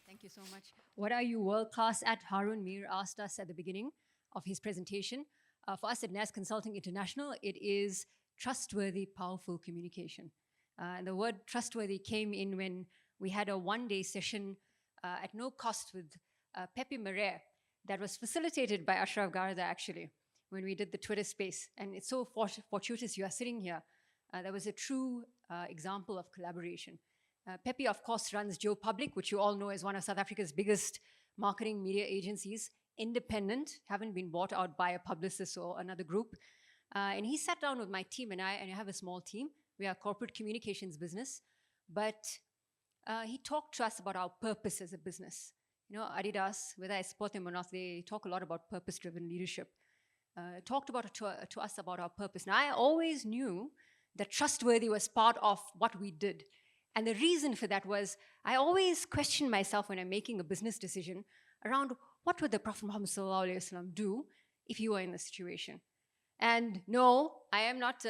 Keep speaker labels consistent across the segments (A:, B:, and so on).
A: Thank you so much. What are you world class at? Harun Mir asked us at the beginning of his presentation. For us at Naz Consulting International, it is trustworthy, powerful communication. And the word trustworthy came in when we had a one-day session at no cost with Pepe Marais that was facilitated by Ashraf Garda, actually, when we did the Twitter space. And it's so fortuitous you are sitting here. That was a true example of collaboration. Pepe, of course, runs Joe Public, which you all know is one of South Africa's biggest marketing media agencies, independent, haven't been bought out by a publicist or another group. And he sat down with my team and I have a small team. We are a corporate communications business. But he talked to us about our purpose as a business. You know, Adidas, whether I support them or not, they talk a lot about purpose-driven leadership. Talked about it to us about our purpose. Now, I always knew that trustworthy was part of what we did. And the reason for that was I always question myself when I'm making a business decision around what would the Prophet Muhammad ﷺ do if you were in this situation. And no, I am not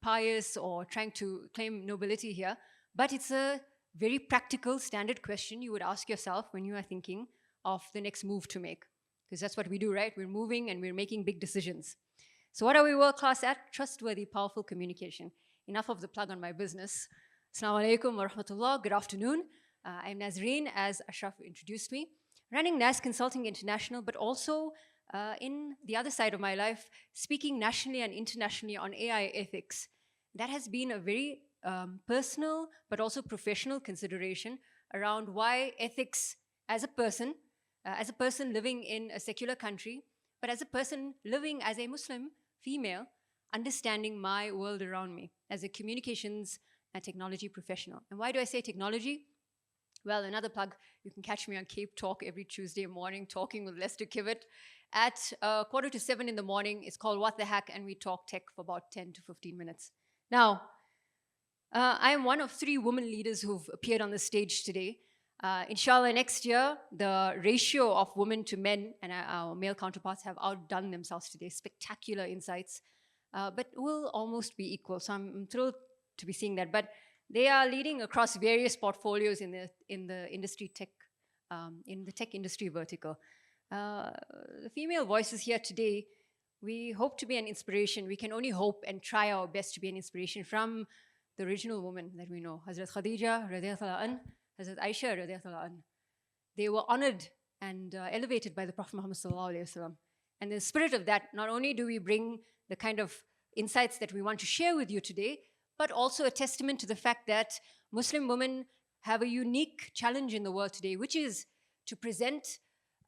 A: pious or trying to claim nobility here, but it's a very practical, standard question you would ask yourself when you are thinking of the next move to make. Because that's what we do, right? We're moving and we're making big decisions. So what are we world class at? Trustworthy, powerful communication. Enough of the plug on my business. Assalamu alaikum wa rahmatullah. Good afternoon. I'm Nazareen, as Ashraf introduced me, running Naz Consulting International, but also in the other side of my life, speaking nationally and internationally on AI ethics. That has been a very personal, but also professional consideration around why ethics as a person living in a secular country, but as a person living as a Muslim female, understanding my world around me as a communications and technology professional. And why do I say technology? Well, another plug, you can catch me on Cape Talk every Tuesday morning talking with Lester Kivett at 6:45 in the morning. It's called What the Hack, and we talk tech for about 10 to 15 minutes. Now, I am one of 3 women leaders who've appeared on the stage today. Inshallah, next year, the ratio of women to men and our male counterparts have outdone themselves today. Spectacular insights, but will almost be equal. So I'm thrilled to be seeing that. But they are leading across various portfolios in the industry tech, in the tech industry vertical. The female voices here today, we hope to be an inspiration. We can only hope and try our best to be an inspiration from the original woman that we know, Hazrat Khadija, radiyallahu anha, Hazrat Aisha, radiyallahu anha. They were honored and elevated by the Prophet Muhammad sallallahu alaihi wasallam. And in the spirit of that, not only do we bring the kind of insights that we want to share with you today, but also a testament to the fact that Muslim women have a unique challenge in the world today, which is to present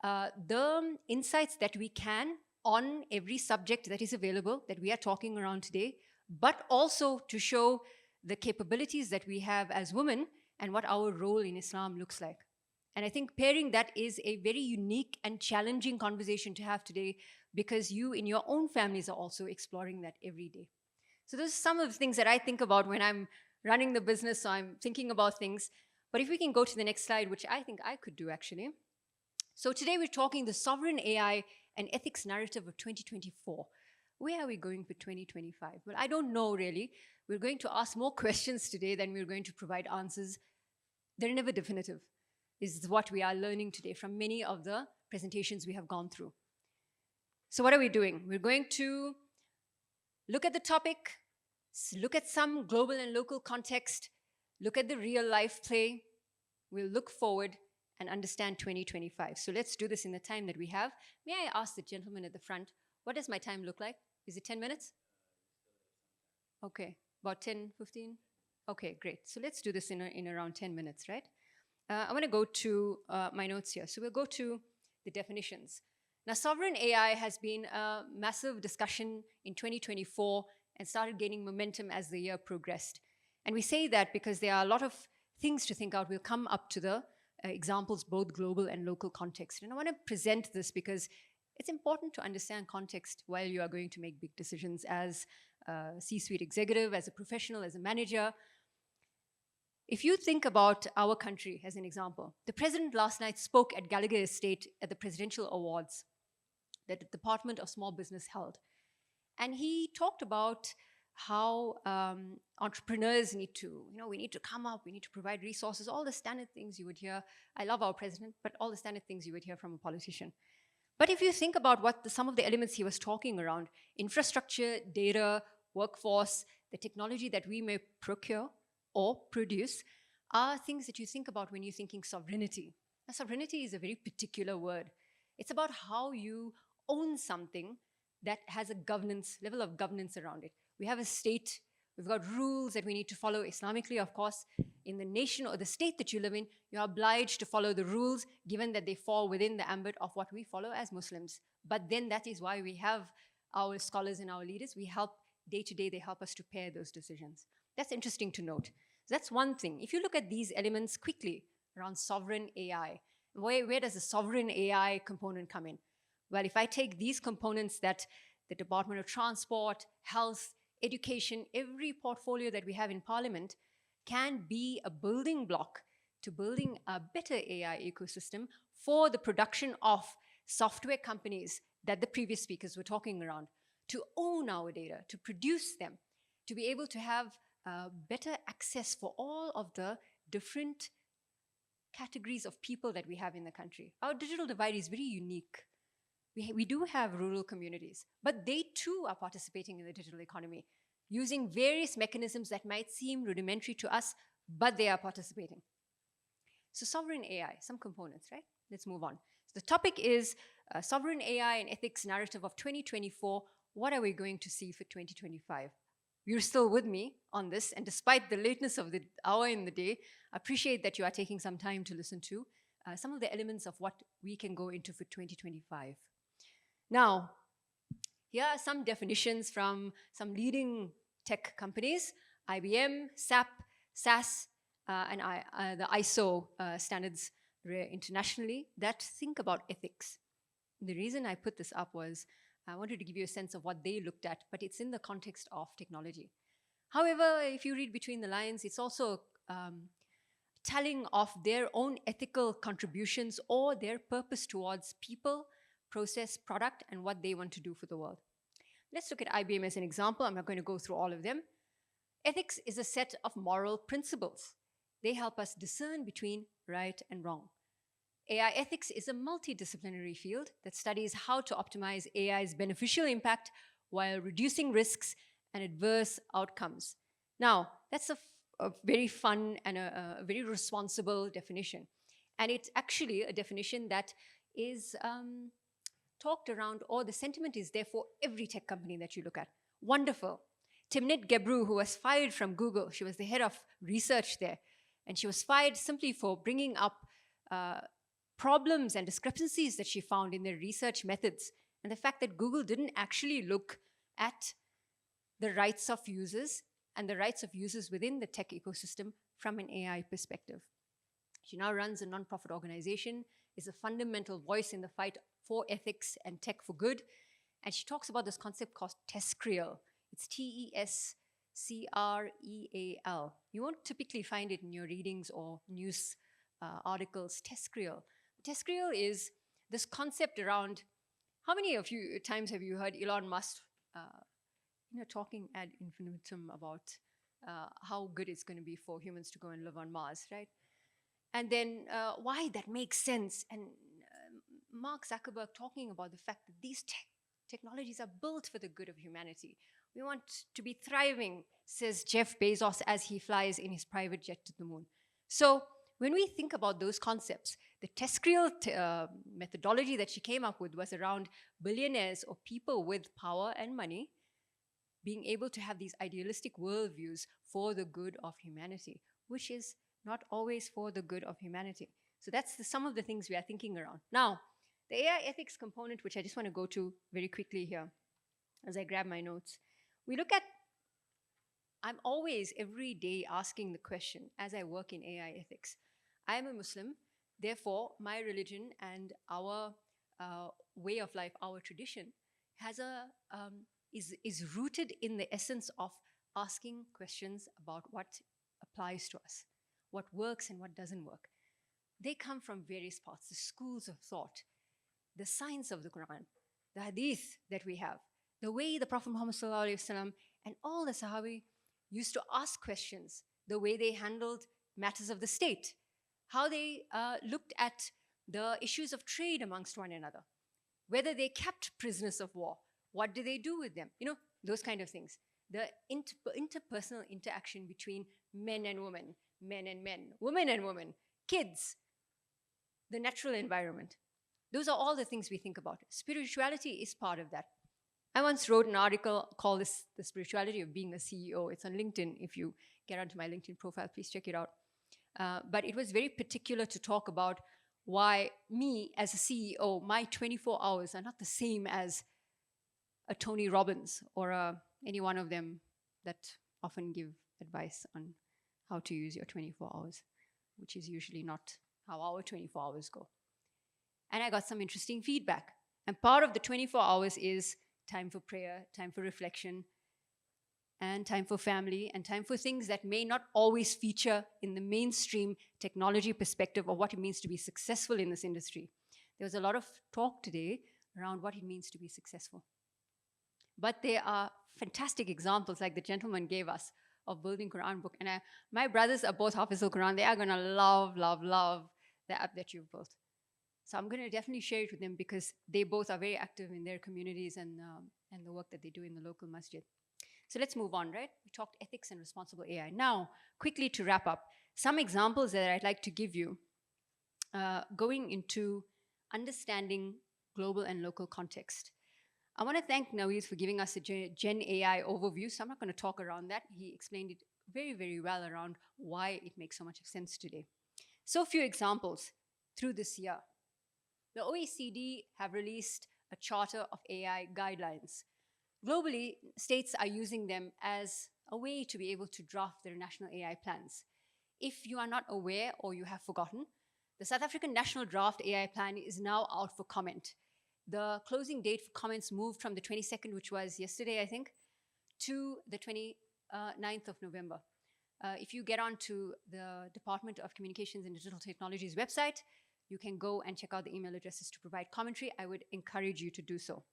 A: the insights that we can on every subject that is available, that we are talking around today, but also to show the capabilities that we have as women and what our role in Islam looks like. And I think pairing that is a very unique and challenging conversation to have today, because you in your own families are also exploring that every day. So those are some of the things that I think about when I'm running the business, so I'm thinking about things. But if we can go to the next slide, which I think I could do actually. So today we're talking the sovereign AI and ethics narrative of 2024. Where are we going for 2025? Well, I don't know really. We're going to ask more questions today than we're going to provide answers. They're never definitive. This is what we are learning today from many of the presentations we have gone through. So what are we doing? We're going to look at the topic, look at some global and local context, look at the real life play. We'll look forward and understand 2025. So let's do this in the time that we have. May I ask the gentleman at the front, what does my time look like? Is it 10 minutes? Okay, about 10, 15? Okay, great. So let's do this in around 10 minutes, right? I want to go to my notes here. So we'll go to the definitions. Now, sovereign AI has been a massive discussion in 2024 and started gaining momentum as the year progressed. And we say that because there are a lot of things to think out. We'll come up to the examples, both global and local context. And I want to present this because it's important to understand context while you are going to make big decisions as a C-suite executive, as a professional, as a manager. If you think about our country as an example, the president last night spoke at Gallagher Estate at the Presidential Awards that the Department of Small Business held. And he talked about how entrepreneurs need to, we need to come up, we need to provide resources, all the standard things you would hear. I love our president, but all the standard things you would hear from a politician. But if you think about what some of the elements he was talking around, infrastructure, data, workforce, the technology that we may procure or produce are things that you think about when you're thinking sovereignty. Now, sovereignty is a very particular word. It's about how you own something that has a level of governance around it. We have a state, we've got rules that we need to follow Islamically, of course. In the nation or the state that you live in, you're obliged to follow the rules, given that they fall within the ambit of what we follow as Muslims. But then that is why we have our scholars and our leaders. We help day to day, they help us to pair those decisions. That's interesting to note. So that's one thing. If you look at these elements quickly around sovereign AI, where does the sovereign AI component come in? Well, if I take these components that the Department of Transport, Health, Education, every portfolio that we have in Parliament can be a building block to building a better AI ecosystem for the production of software companies that the previous speakers were talking around, to own our data, to produce them, to be able to have better access for all of the different categories of people that we have in the country. Our digital divide is very unique. We do have rural communities, but they too are participating in the digital economy using various mechanisms that might seem rudimentary to us, but they are participating. So sovereign AI, some components, right? Let's move on. So the topic is sovereign AI and ethics narrative of 2024. What are we going to see for 2025? You're still with me on this, and despite the lateness of the hour in the day, I appreciate that you are taking some time to listen to some of the elements of what we can go into for 2025. Now, here are some definitions from some leading tech companies, IBM, SAP, SAS, and the ISO standards internationally that think about ethics. The reason I put this up was I wanted to give you a sense of what they looked at, but it's in the context of technology. However, if you read between the lines, it's also telling of their own ethical contributions or their purpose towards people, process, product, and what they want to do for the world. Let's look at IBM as an example. I'm not going to go through all of them. Ethics is a set of moral principles. They help us discern between right and wrong. AI ethics is a multidisciplinary field that studies how to optimize AI's beneficial impact while reducing risks and adverse outcomes. Now, that's a very fun and a very responsible definition. And it's actually a definition that is talked around, or the sentiment is there for every tech company that you look at. Wonderful. Timnit Gebru, who was fired from Google, she was the head of research there, and she was fired simply for bringing up problems and discrepancies that she found in their research methods, and the fact that Google didn't actually look at the rights of users and the rights of users within the tech ecosystem from an AI perspective. She now runs a nonprofit organization, is a fundamental voice in the fight for ethics and tech for good. And she talks about this concept called TESCREAL. It's TESCREAL. You won't typically find it in your readings or news articles, TESCREAL. TESCREAL is this concept around, how many of you times have you heard Elon Musk talking ad infinitum about how good it's going to be for humans to go and live on Mars, right? And then why that makes sense. And Mark Zuckerberg talking about the fact that these technologies are built for the good of humanity. We want to be thriving, says Jeff Bezos as he flies in his private jet to the moon. So when we think about those concepts, the TESCREAL methodology that she came up with was around billionaires or people with power and money being able to have these idealistic worldviews for the good of humanity, which is not always for the good of humanity. So that's some of the things we are thinking around. Now, the AI ethics component, which I just want to go to very quickly here as I grab my notes. We look at, I'm always every day asking the question as I work in AI ethics. I am a Muslim, therefore my religion and our way of life, our tradition, has is rooted in the essence of asking questions about what applies to us, what works and what doesn't work. They come from various parts, the schools of thought, the science of the Quran, the hadith that we have, the way the Prophet Muhammad ﷺ and all the Sahabi used to ask questions, the way they handled matters of the state, how they looked at the issues of trade amongst one another, whether they kept prisoners of war, what do they do with them, those kind of things. The interpersonal interaction between men and women, men and men, women and women, kids, the natural environment. Those are all the things we think about. Spirituality is part of that. I once wrote an article called this, The Spirituality of Being a CEO. It's on LinkedIn. If you get onto my LinkedIn profile, please check it out. But it was very particular to talk about why me as a CEO, my 24 hours are not the same as a Tony Robbins or any one of them that often give advice on how to use your 24 hours, which is usually not how our 24 hours go. And I got some interesting feedback. And part of the 24 hours is time for prayer, time for reflection, and time for family, and time for things that may not always feature in the mainstream technology perspective of what it means to be successful in this industry. There was a lot of talk today around what it means to be successful. But there are fantastic examples, like the gentleman gave us, of building Quran book. And my brothers are both Hafiz al-Quran. They are going to love, love, love the app that you've built. So I'm going to definitely share it with them because they both are very active in their communities and the work that they do in the local masjid. So let's move on, right? We talked ethics and responsible AI. Now, quickly to wrap up, some examples that I'd like to give you going into understanding global and local context. I want to thank Naweed for giving us a Gen AI overview, so I'm not going to talk around that. He explained it very, very well around why it makes so much sense today. So a few examples through this year. The OECD have released a Charter of AI guidelines. Globally, states are using them as a way to be able to draft their national AI plans. If you are not aware or you have forgotten, the South African National Draft AI Plan is now out for comment. The closing date for comments moved from the 22nd, which was yesterday, I think, to the 29th of November. If you get onto the Department of Communications and Digital Technologies website, you can go and check out the email addresses to provide commentary. I would encourage you to do so.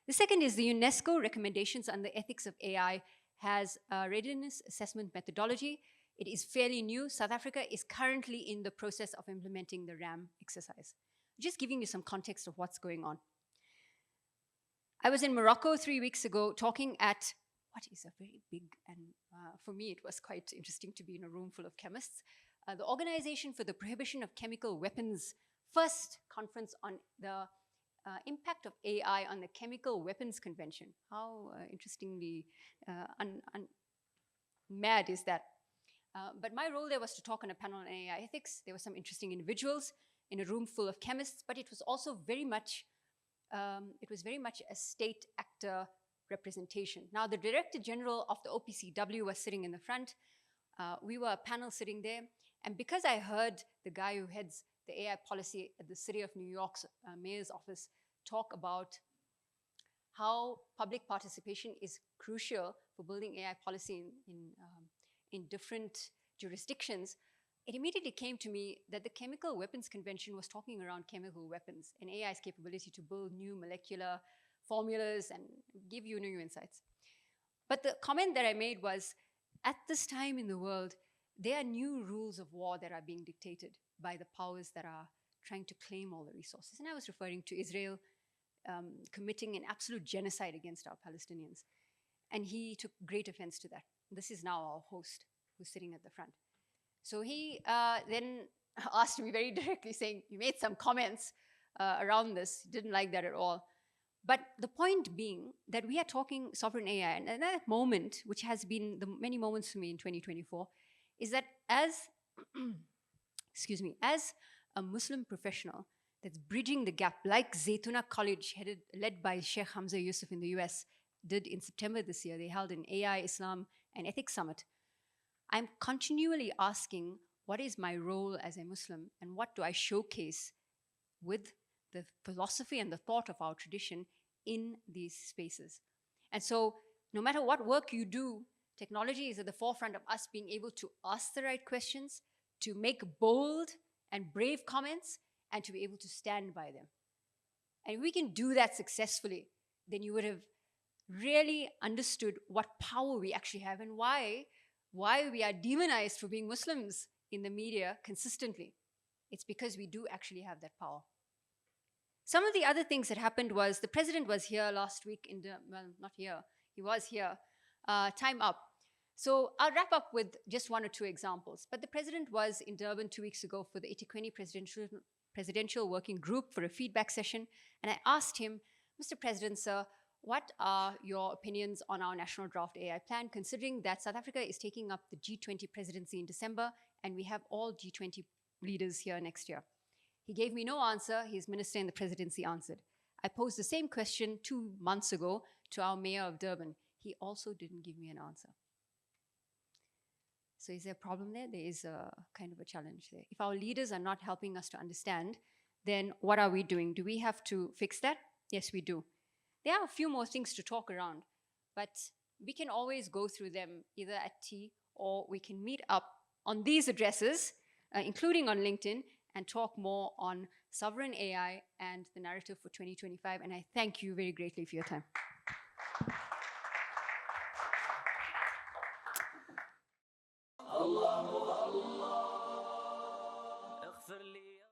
A: The second is the UNESCO recommendations on the ethics of AI has a readiness assessment methodology. It is fairly new. South Africa is currently in the process of implementing the RAM exercise. Just giving you some context of what's going on. I was in Morocco 3 weeks ago talking at what is a very big, and for me it was quite interesting to be in a room full of chemists, the Organization for the Prohibition of Chemical Weapons first conference on the impact of AI on the Chemical Weapons Convention. How interestingly mad is that? But my role there was to talk on a panel on AI ethics. There were some interesting individuals in a room full of chemists, but it was also very much a state actor representation. Now, the Director General of the OPCW was sitting in the front. We were a panel sitting there. And because I heard the guy who heads the AI policy at the City of New York's mayor's office talk about how public participation is crucial for building AI policy in different jurisdictions, it immediately came to me that the Chemical Weapons Convention was talking around chemical weapons and AI's capability to build new molecular formulas and give you new insights. But the comment that I made was, at this time in the world, there are new rules of war that are being dictated by the powers that are trying to claim all the resources. And I was referring to Israel committing an absolute genocide against our Palestinians. And he took great offense to that. This is now our host who's sitting at the front. So he then asked me very directly, saying, you made some comments around this, didn't like that at all. But the point being that we are talking sovereign AI, and that moment, which has been the many moments for me in 2024, is that as, as a Muslim professional that's bridging the gap, like Zaytuna College, led by Sheikh Hamza Yusuf in the US, did in September this year. They held an AI, Islam, and Ethics Summit. I'm continually asking, what is my role as a Muslim, and what do I showcase with the philosophy and the thought of our tradition in these spaces? And so no matter what work you do, technology is at the forefront of us being able to ask the right questions, to make bold and brave comments, and to be able to stand by them. And if we can do that successfully, then you would have really understood what power we actually have and why we are demonized for being Muslims in the media consistently. It's because we do actually have that power. Some of the other things that happened was the president was here last week well, not here, he was here, time up. So I'll wrap up with just one or two examples. But the president was in Durban 2 weeks ago for the 8020 presidential working group for a feedback session. And I asked him, Mr. President, sir, what are your opinions on our national draft AI plan, considering that South Africa is taking up the G20 presidency in December and we have all G20 leaders here next year? He gave me no answer. His minister in the presidency answered. I posed the same question 2 months ago to our mayor of Durban. He also didn't give me an answer. So is there a problem there? There is a kind of a challenge there. If our leaders are not helping us to understand, then what are we doing? Do we have to fix that? Yes, we do. There are a few more things to talk around, but we can always go through them either at tea or we can meet up on these addresses, including on LinkedIn, and talk more on sovereign AI and the narrative for 2025. And I thank you very greatly for your time.